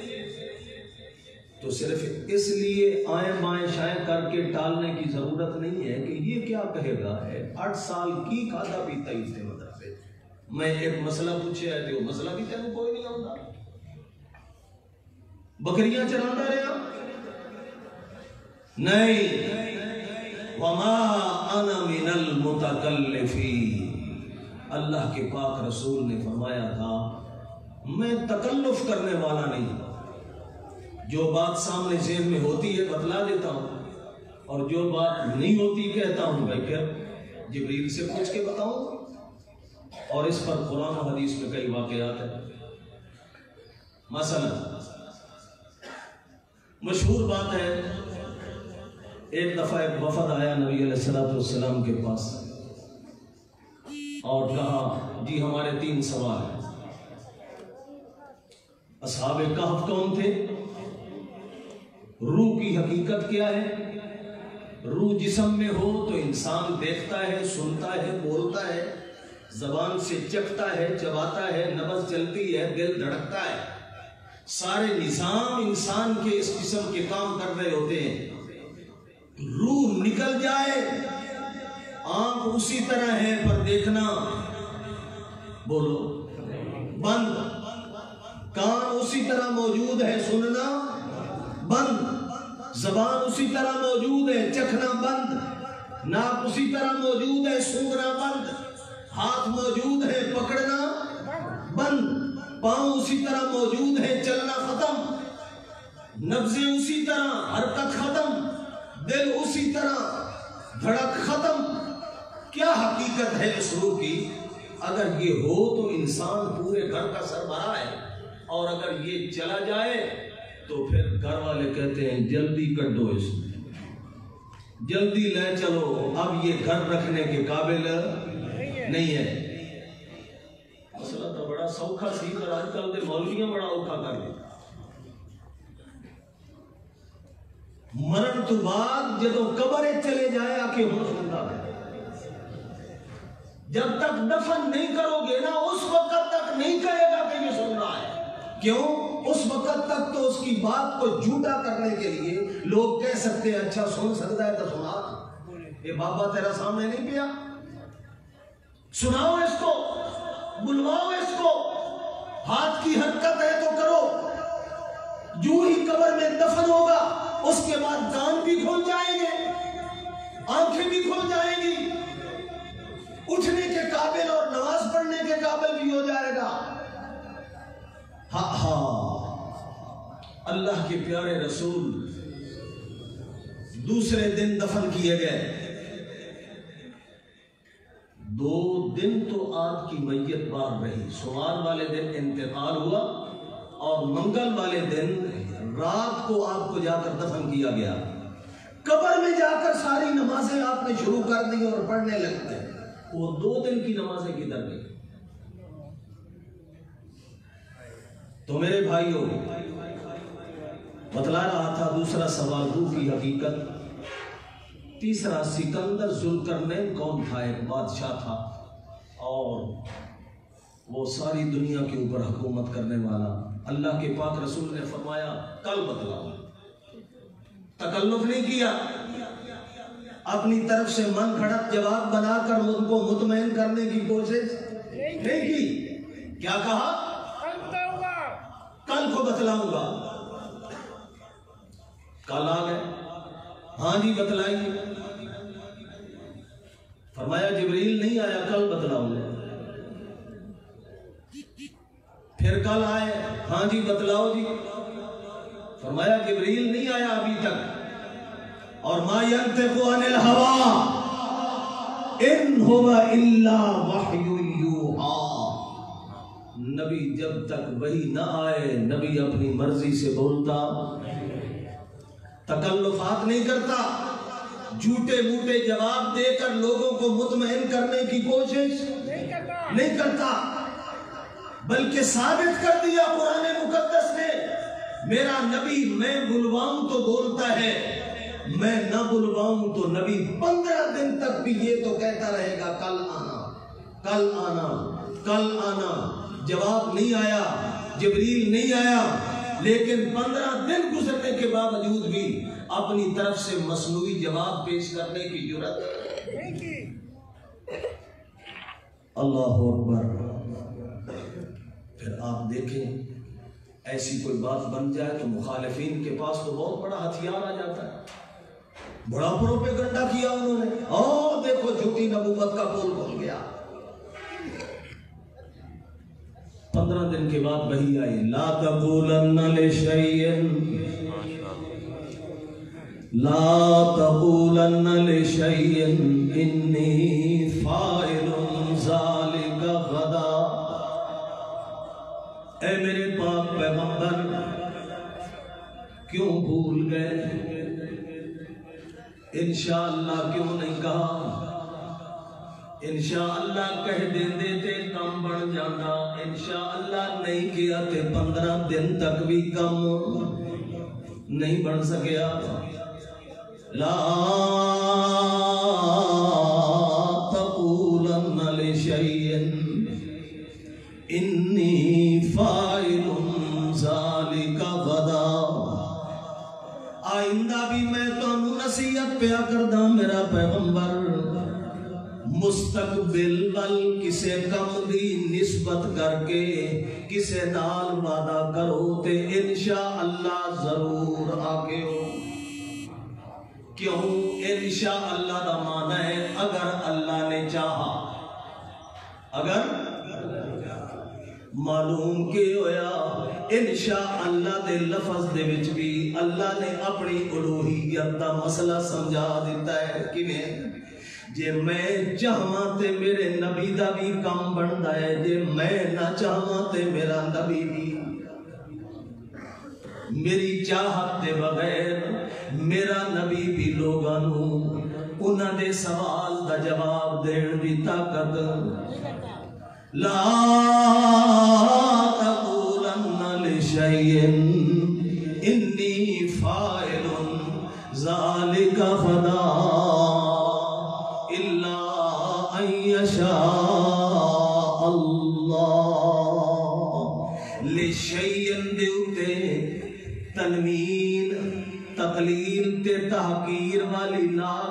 تو صرف اس لیے آئیں بائیں شائیں کر کے ٹالنے کی ضرورت نہیں ہے کہ یہ کیا کہے گا ہے، 8 سال کی کھادا پیتا ہی تھے مدرسے، میں ایک مسئلہ پوچھے ہے تو مسئلہ بھی تیرے کوئی نہیں ہوتا، بکریاں چرانا رہا نہیں۔ وما انا من المتکلفین، اللہ کے پاک رسول نے فرمایا تھا میں تکلف کرنے والا نہیں، جو بات سامنے ذہن میں ہوتی ہے بتلا دیتا ہوں، اور جو بات نہیں ہوتی کہتا ہوں بھائی پھر جبریل سے پوچھ کے بتاؤں، اور اس پر قرآن و حدیث میں کئی واقعات ہیں۔ مثلا مشہور بات ہے، ایک دفعہ ایک وفد آیا نبی علیہ الصلوۃ والسلام کے پاس اور کہا جی ہمارے 3 سوال ہیں۔ اصحاب کہف کون تھے؟ روح کی حقیقت کیا ہے؟ روح جسم میں ہو تو انسان دیکھتا ہے، سنتا ہے، بولتا ہے، زبان سے چکھتا ہے، چباتا ہے، نبض چلتی ہے، دل دھڑکتا ہے، سارے نظام انسان کے اس جسم کے کام کر رہے ہوتے ہیں۔ روح نکل جائے، آنکھ اسی طرح ہے پر دیکھنا بولو بند، کان اسی طرح موجود ہے، سننا بند، زبان اسی طرح موجود ہے، چکھنا بند، ناک اسی طرح موجود ہے، سونگھنا بند، ہاتھ موجود ہے، پکڑنا بند، پاؤں اسی طرح موجود ہے، چلنا ختم، نبضیں اسی طرح، حرکت ختم، دل اسی طرح، دھڑک ختم۔ کیا حقیقت ہے اس روح کی؟ اگر یہ ہو تو انسان پورے گھر کا سربراہ ہے، اور اگر یہ چلا جائے تو پھر گھر والے کہتے ہیں جلدی کڈو اس میں، جلدی لے چلو، اب یہ گھر رکھنے کے قابل نہیں ہے۔ مسئلہ تو بڑا سوکھا سی پر آج کل دے مولویاں بڑا اوکھا کر دیا۔ مرن تو بعد جدو قبر چلے جائے آکے ہوں سنتا ہے، جب تک دفن نہیں کرو گے نا اس وقت تک نہیں کہے گا کہ یہ سن رہا ہے. کیوں؟ اس وقت تک تو اس کی بات کو جھوٹا کرنے کے لیے لوگ کہہ سکتے ہیں اچھا سن سکتا ہے تو سنا. یہ بابا تیرا سامنے نہیں پیا، سناؤ اس کو، بلواؤ اس کو، ہاتھ کی حرکت ہے تو کرو. جو ہی قبر میں دفن ہوگا اس کے بعد کان بھی کھل جائیں گے، آنکھیں بھی کھل جائیں گی، اٹھنے کے قابل اور نماز پڑھنے کے قابل بھی ہو جائے گا. اللہ کے پیارے رسول دوسرے دن دفن کیے گئے. 2 دن تو آپ کی میت بار رہی. سوموار والے دن انتقال ہوا اور منگل والے دن رات کو آپ کو جا کر دفن کیا گیا. قبر میں جا کر ساری نمازیں آپ نے شروع کر دی اور پڑھنے لگ گئے. وہ 2 دن کی نمازیں کدھر گئی؟ تو میرے بھائیوں بتلا رہا تھا دوسرا سوال روح کی حقیقت. تیسرا سکندر ذوالقرنین کون تھا؟ ایک بادشاہ تھا اور وہ ساری دنیا کے اوپر حکومت کرنے والا. اللہ کے پاک رسول نے فرمایا کل بتلاؤ. تکلف نہیں کیا، اپنی طرف سے من گھڑت جواب بنا کر ان کو مطمئن کرنے کی کوشش نہیں کی. کیا کہا؟ کل کو بتلاؤں گا. کل آ گئے. ہاں جی بتلائیے. فرمایا جبریل نہیں آیا، کل بتلاؤں گا. پھر کل آئے. ہاں جی بتلاؤ جی. فرمایا جبریل نہیں آیا ابھی تک. اور ما ينطق عن الهوى ان هو الا وحی یوحی. نبی جب تک وحی نہ آئے نبی اپنی مرضی سے بولتا، تکلفات نہیں کرتا، جھوٹے موٹے جواب دے کر لوگوں کو مطمئن کرنے کی کوشش نہیں کرتا، بلکہ ثابت کر دیا قرآن مقدس نے میرا نبی میں بلواؤں تو بولتا ہے، میں نہ بلواؤں تو نبی 15 دن تک بھی یہ تو کہتا رہے گا کل آنا کل آنا کل آنا. جواب نہیں آیا، جبریل نہیں آیا، لیکن 15 دن گزرنے کے باوجود بھی اپنی طرف سے مصنوعی جواب پیش کرنے کی جرات. اللہ اکبر. پھر آپ دیکھیں ایسی کوئی بات بن جائے تو مخالفین کے پاس تو بہت بڑا ہتھیار آ جاتا ہے. بڑا پروپیگنڈا کیا انہوں نے. اور دیکھو جھوٹی نبوت کا پول کھل گیا. 15 دن کے بعد وحی آئی. لا تقولن لشیء لا تقولن لشیء انی فاعل ذلک غدا. اے میرے پاک پیغمبر کیوں بھول گئے؟ انشاءاللہ کیوں نہیں کہا؟ انشاءاللہ کہہ دیندے تے کم بن جانا. انشاءاللہ نہیں کیا تے 15 دن تک بھی کم نہیں بن سکیا. لا تقولن لشیء انی فاعل ذلک غدا. آئندہ بھی میں تانوں نصیحت پیا کردا میرا پیغمبر، مستقبل ول کسے کم دی نسبت کر کے کسے نال وعدہ کرو تے انشاءاللہ ضرور آگے ہو. کیوں؟ انشاءاللہ دا معنی ہے اگر اللہ نے چاہا. اگر معلوم کی ہویا انشاءاللہ دے لفظ دے وچ بھی اللہ نے اپنی الوہیت دا مسئلہ سمجھا دیتا ہے. کیویں؟ جے میں چاہواں تے میرے نبی دا بھی کم بندا ہے، جے میں نہ چاہواں تے میرا نبی بھی. میری چاہت دے بغیر میرا نبی بھی لوگاں نوں انہاں دے سوال دا جواب دین دی طاقت. لا تقولن لشیء انی فاعل ذلک غدا الا ان یشاء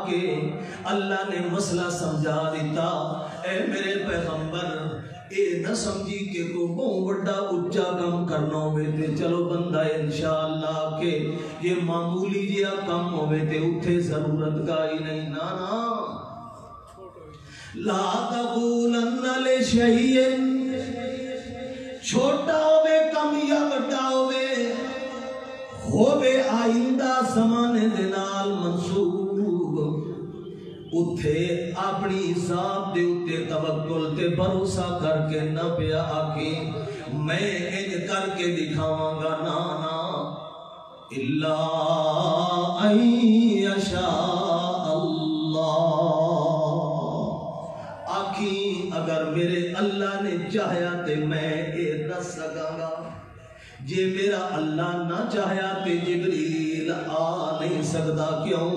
کے اللہ نے مسئلہ سمجھا دیتا. اے میرے پیغمبر اے نہ سمجھی کہ کو بہت بڑا اچا کام کرنا ہوئے تے چلو بندہ انشاءاللہ کہ یہ معمولی جیا کام ہوئے تے اٹھے ضرورت کا ہی نہیں. نا لا تقولن لشیء چھوٹا ہوئے کم یا بڑا ہوئے آئندہ زمانے دے نال منسوب اتھے اپنی ذات دے اتے توکل تے بھروسہ کر کے نہ پیا آکے میں ان کر کے دکھاواں گا. نا الا ان یشاء اللہ آکھی اگر میرے اللہ نے چاہیا تے میں اے دس سکاں گا. جے میرا اللہ نہ چاہیا تے جبریل آ نہیں سکتا. کیوں؟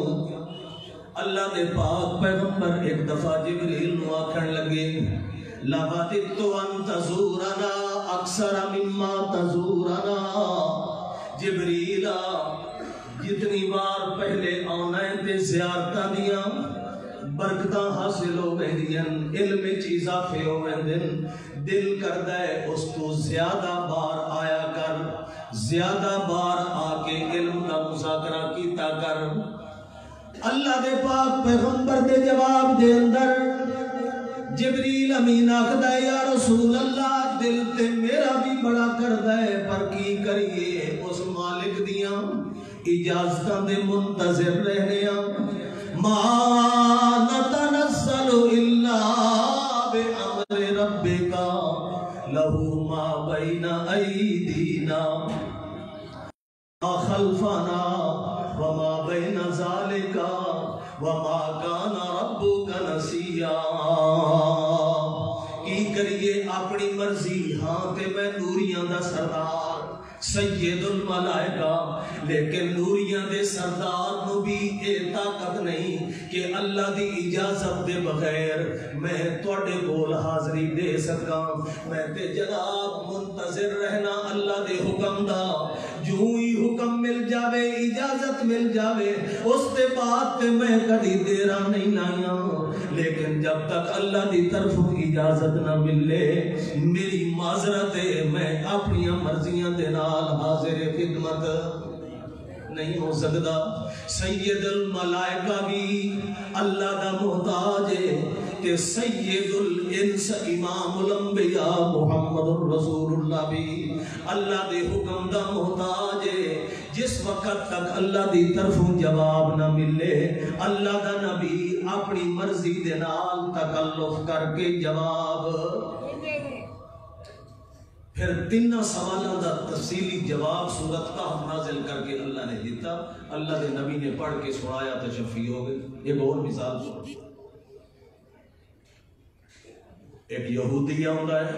اللہ دے پاک پیغمبر ایک دفعہ جبریل نو آکھن لگے لَوَدِدتُّ أَن تَزُورَنَا أَكْثَرَ مِمَّا تَزُورَنَا. جبریل جتنی بار پہلے آنا ہے تے زیارتاں دیاں برکتاں حاصل ہو گئیں علم اضافے ہو گئیں. دل کردہ ہے اس تو زیادہ بار آیا کر, زیادہ بار آ کے علم کا مذاکرہ کیتا کر. اللہ دے پاک پیغمبر دے جواب دے اندر جبریل امین آخدا ہے یا رسول اللہ دل تے میرا بھی بڑا کردہ ہے پر کی کریے اس مالک دیاں اجازتاں دے منتظر رہنے ما نتنزل الا بامر ربک لہ ما بین ایدینا خلفنا وما بین ذالک وما کان ربک نسیا. کی کریے اپنی مرضی ہاں تے میں نوریاں دا سردار سید الملائکہ لیکن نوریاں دے سردار نو بھی اے طاقت نہیں کہ اللہ دی اجازت دے بغیر میں توڑے بول حاضری دے سکا. میں تے جناب منتظر رہنا اللہ دے حکم دا. جو ہی حکم مل جاوے اجازت مل جاوے اس تے بعد تے میں کدی دیرا نہیں لائیا. لیکن جب تک اللہ دی طرف اجازت نہ ملے میری معذرت ہے میں اپنی مرضیاں دے نال حاضر خدمت نہیں ہو سکتا. سید الملائکہ بھی اللہ دا محتاج ہے کہ سید الانس امام الانبیاء محمد رسول اللہ بھی اللہ دے حکم دا محتاج ہے. جس وقت تک اللہ دی طرفوں جواب نہ ملے اللہ دا نبی اپنی مرضی دے نال تکلف کر کے جواب پھر تین سوالوں دا تفصیلی جواب سورت کا نازل کر کے اللہ نے دیتا. اللہ دے نبی نے پڑھ کے سنایا تو شفیع ہو گئے. ایک اور مثال سن. ایک یہودی آندا ہے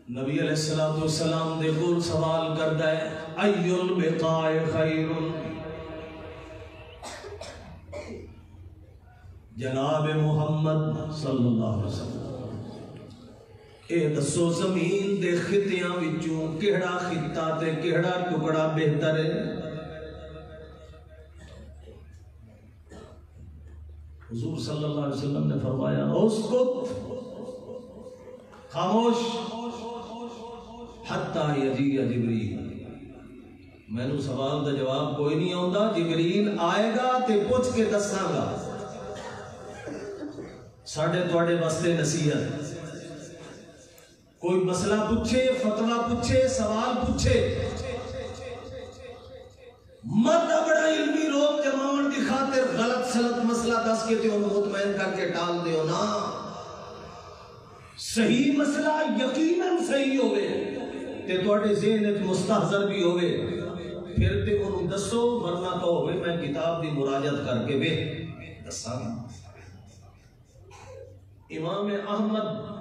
نبی علیہ السلام دے کول سوال کردا ہے ای البقاء خیر. جناب محمد صلی اللہ علیہ وسلم اے دسو زمین دے خطیاں وچوں کیڑا خطہ تے کیڑا ٹکڑا بہتر ہے؟ حضور صلی اللہ علیہ وسلم نے فرمایا اسکت خاموش حتی یجی جبریل. میں نے سوال دا جواب کوئی نہیں آندا جبریل آئے گا تے پوچھ کے دساں گا. ساڑھے توڑے واسطے نصیحت کوئی مسئلہ پوچھے فتوہ پوچھے سوال پوچھے مت بڑا علمی لوگ جماعن دی خاطر غلط سلط مسئلہ دس کے تے انہوں مطمئن کر کے ٹال دیو نا. صحیح مسئلہ یقیناً صحیح ہوئے تے توڑے ذہن مستحضر بھی ہوئے پھر تے انہوں دسو ورنہ تو ہوئے میں کتاب دی مراجعت کر کے بے دساں. امام احمد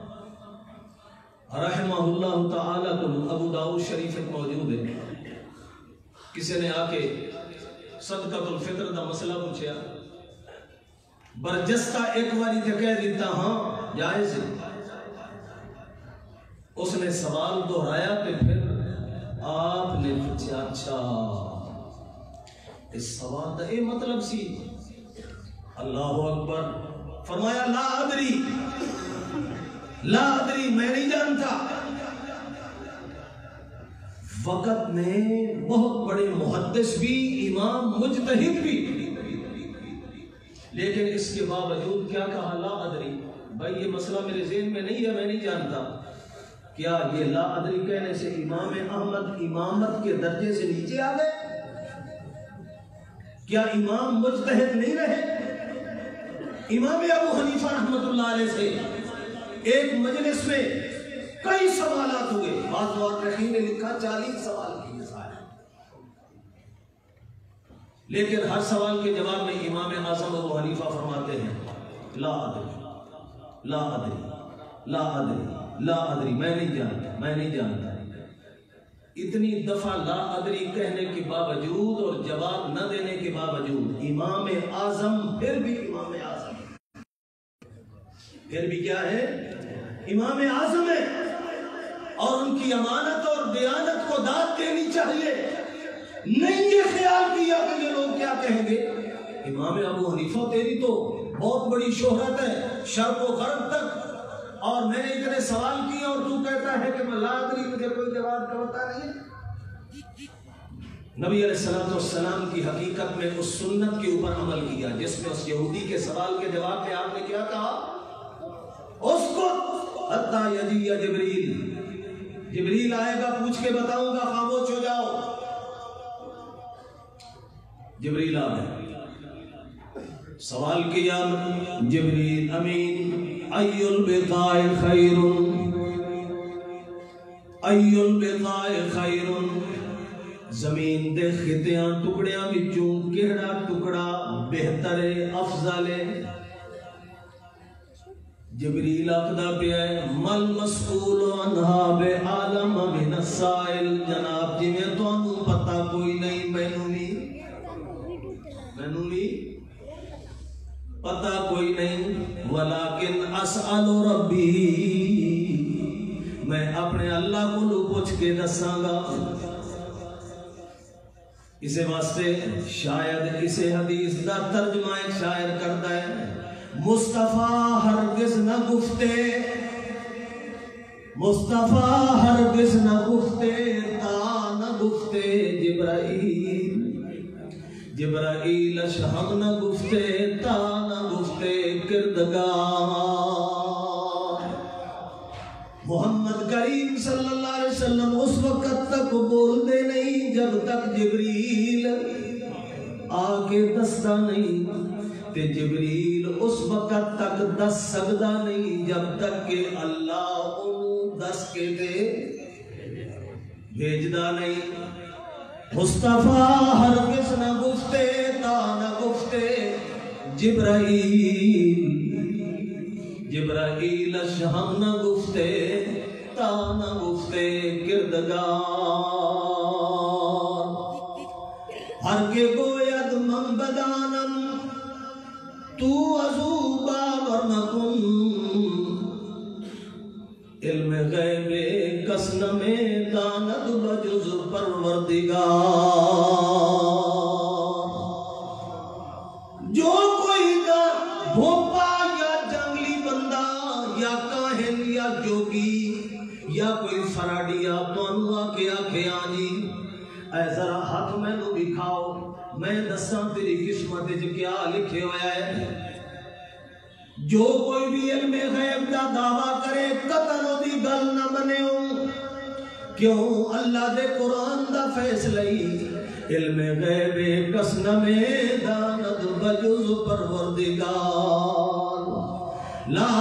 رحمہ اللہ تعالیٰ کو ابو داؤد شریف موجود ہے. کسی نے آ کے صدقۃ الفطر دا مسئلہ پوچھا برجستہ ایک باری تے کہہ دیتا ہاں جائز ہے. اس نے سوال دہرایا تے پھر آپ نے پوچھا اچھا اس سوال دا اے مطلب سی اللہ اکبر فرمایا لا ادری میں نہیں جانتا. وقت میں بہت بڑے محدث بھی امام مجتہد بھی لیکن اس کے باوجود کیا کہا لا ادری. بھائی یہ مسئلہ میرے ذہن میں نہیں ہے میں نہیں جانتا. کیا یہ لا ادری کہنے سے امام احمد امامت کے درجے سے نیچے آ گئے؟ کیا امام مجتہد نہیں رہے؟ امام ابو حنیفہ رحمۃ اللہ علیہ سے ایک مجلس میں کئی سوالات ہوئے. بعض مورخین نے لکھا 40 سوال کیے لیکن ہر سوال کے جواب میں امام اعظم ابو حنیفہ فرماتے ہیں لا ادری لا ادری لا ادری لا ادری میں نہیں جانتا. اتنی دفعہ لا ادری کہنے کے باوجود اور جواب نہ دینے کے باوجود امام اعظم پھر بھی کیا ہے؟ امام اعظم ہے اور ان کی امانت اور دیانت کو داد دینی چاہیے. نہیں یہ خیال کیا کہ یہ لوگ کیا کہیں گے. امام ابو حنیفہ تیری تو بہت بڑی شہرت ہے شرق و غرب تک اور میں نے اتنے سوال کیے اور تو کہتا ہے کہ میں لا ادری مجھے کوئی جواب کا پتہ نہیں. نبی علیہ السلام کی حقیقت میں اس سنت کے اوپر عمل کیا جس میں اس یہودی کے سوال کے جواب میں آپ نے کیا کہا؟ اس کو حتی یجی جبریل آئے گا پوچھ کے بتاؤں گا خاموش ہو جاؤ. جبریل آ گئے سوال کیا جبریل امین ای البقاء خیر ای البقاء خیر زمین دے خطیاں ٹکڑیاں وچوں کیڑا ٹکڑا بہتر افضل ہے. جبریل آخدا پیا ہے مل مسئول عنہا بے عالم من السائل. جناب جی میں تانوں پتہ کوئی نہیں مینوں نہیں پتہ کوئی نہیں ولیکن اسأل ربی میں اپنے اللہ کو پوچھ کے دساں گا. اسے واسطے شاید اسے حدیث دا ترجمہ ایک شاعر کرتا ہے مصطفیٰ ہرگز نہ گفتے تا نہ گفتے جبرائیل شہم نہ گفتے تا نہ گفتے کردگار. محمد کریم صلی اللہ علیہ وسلم اس وقت تک بولتے نہیں جب تک جبریل آ کے دستا نہیں تے جبریل اس وقت تک دس سکتا نہیں جب تک کہ اللہ انہوں دس کے دے بھیجدا نہیں. مصطفیٰ ہرگز نہ گفتے تا نہ گفتے جبرائیل شہم نہ گفتے تا نہ گفتے کردگار. ہر کے گوید من بدانم تو ازو باور نکن علم غیب کسن میں داند بجز پروردگار. جو کوئی بھوپا یا جنگلی بندہ یا کاہن یا جوگی یا کوئی فراڈیا تو انہا کیا کھیا جی اے ذرا ہاتھ میں تو دکھاؤ میں دساں تیری قسمت کیا لکھے ہویا ہے. جو کوئی بھی علم غیب دا دعویٰ کرے قطن دی گل نہ بنےوں کیوں اللہ دے قرآن دا فیصلہی علم غیب کسن میں داند بجز پروردگار. لا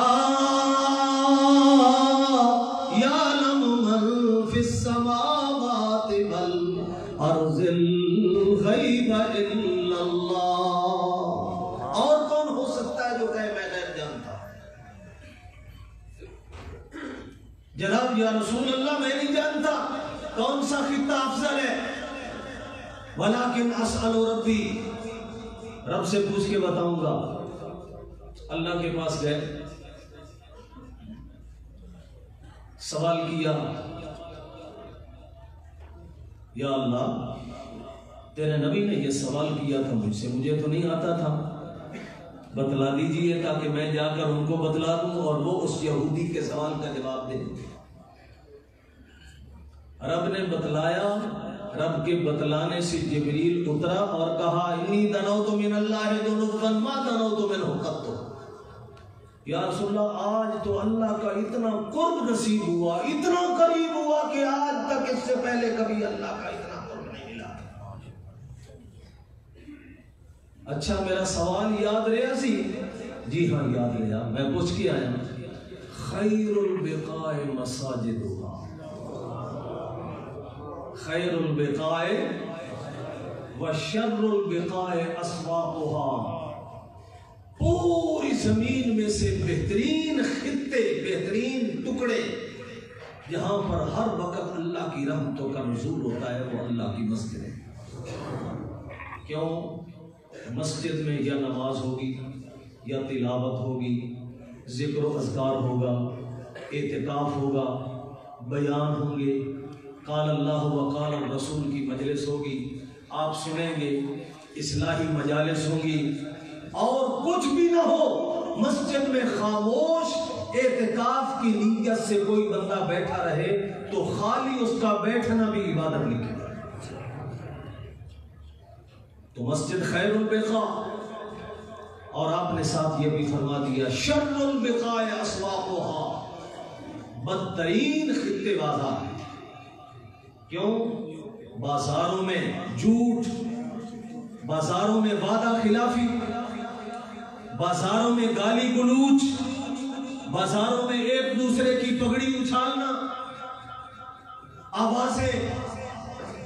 یعلم من فی السماوات والارض الغیب الا اللہ. اور کون ہو سکتا ہے جو کہے میں غیب جانتا؟ جناب یا رسول اللہ میں نہیں جانتا کون سا خطہ افضل ہے. ولیکن اسأل ربی رب سے پوچھ کے بتاؤں گا. اللہ کے پاس گئے سوال کیا یا اللہ تیرے نبی نے یہ سوال کیا تھا مجھ سے، مجھے تو نہیں آتا تھا، بتلا دیجئے تاکہ میں جا کر ان کو بتلا دوں اور وہ اس یہودی کے سوال کا جواب دیں۔ رب نے بتلایا، رب کے بتلانے سے جبریل اترا اور کہا انی دنوت من اللہ دنوا ما دنوت منہ قط۔ یا رسول اللہ آج تو اللہ کا اتنا قرب نصیب ہوا، اتنا قریب ہوا کہ آج تک اس سے پہلے کبھی اللہ کا اتنا قرب نہیں ملا۔ اچھا میرا سوال یاد رہا سی؟ جی ہاں یاد رہا، میں پوچھ کے آیا خیر البقاء مساجدها، خیر البقاء وشر البقاء اسواقها، پوری زمین میں سے بہترین خطے، بہترین ٹکڑے جہاں پر ہر وقت اللہ کی رحمتوں کا نزول ہوتا ہے وہ اللہ کی مسجد ہے۔ کیوں؟ مسجد میں یا نماز ہوگی یا تلاوت ہوگی، ذکر و اذکار ہوگا، اعتکاف ہوگا، بیان ہوں گے، قال اللہ و قال الرسول کی مجلس ہوگی، آپ سنیں گے، اصلاحی مجالس ہوں گی، اور کچھ بھی نہ ہو مسجد میں خاموش اعتکاف کی نیت سے کوئی بندہ بیٹھا رہے تو خالی اس کا بیٹھنا بھی عبادت لکھی جائے۔ تو مسجد خیر البقاء، اور آپ نے ساتھ یہ بھی فرما دیا شر البقاء اسواقها، بدترین خطے بازار ہیں۔ کیوں؟ بازاروں میں جھوٹ، بازاروں میں وعدہ خلافی، بازاروں میں گالی گلوچ، بازاروں میں ایک دوسرے کی پگڑی اچھالنا، آوازیں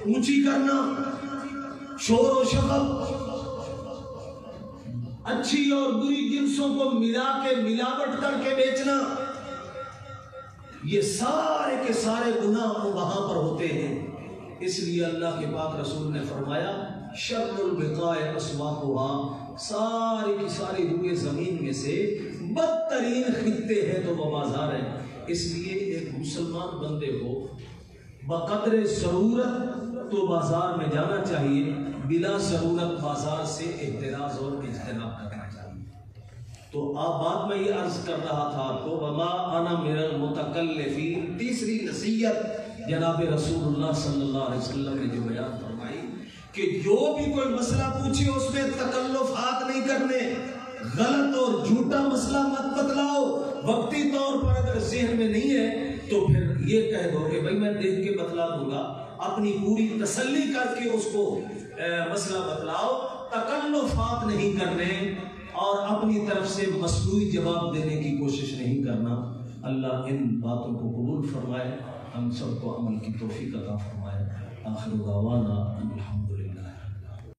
اونچی کرنا، شور و شغب، اچھی اور بری جنسوں کو ملا کے ملاوٹ کر کے بیچنا، یہ سارے کے سارے گناہ وہاں پر ہوتے ہیں۔ اس لیے اللہ کے پاک رسول نے فرمایا شر البقاء اسواقها، ساری کی ساری روئے زمین میں سے بدترین خطے ہیں تو وہ بازار ہیں۔ اس لیے ایک مسلمان بندے کو بقدر ضرورت تو بازار میں جانا چاہیے، بلا ضرورت بازار سے احتراز اور اجتناب کرنا چاہیے۔ تو آپ بعد میں یہ عرض کر رہا تھا آپ کو وما انا من المتکلفین، تیسری نصیحت جناب رسول اللہ صلی اللہ علیہ وسلم نے جو بیان فرمائی کہ جو بھی کوئی مسئلہ پوچھے اس میں تکلفات نہیں کرنے، غلط اور جھوٹا مسئلہ مت بتلاؤ، وقتی طور پر اگر ذہن میں نہیں ہے تو پھر یہ کہہ دو کہ بھائی میں دیکھ کے بتلا دوں گا، اپنی پوری تسلی کر کے اس کو مسئلہ بتلاؤ، تکلفات نہیں کرنے اور اپنی طرف سے مصنوعی جواب دینے کی کوشش نہیں کرنا۔ اللہ ان باتوں کو قبول فرمائے، ہم سب کو عمل کی توفیق عطا فرمائے۔ آخر دعوانا الحمدللہ۔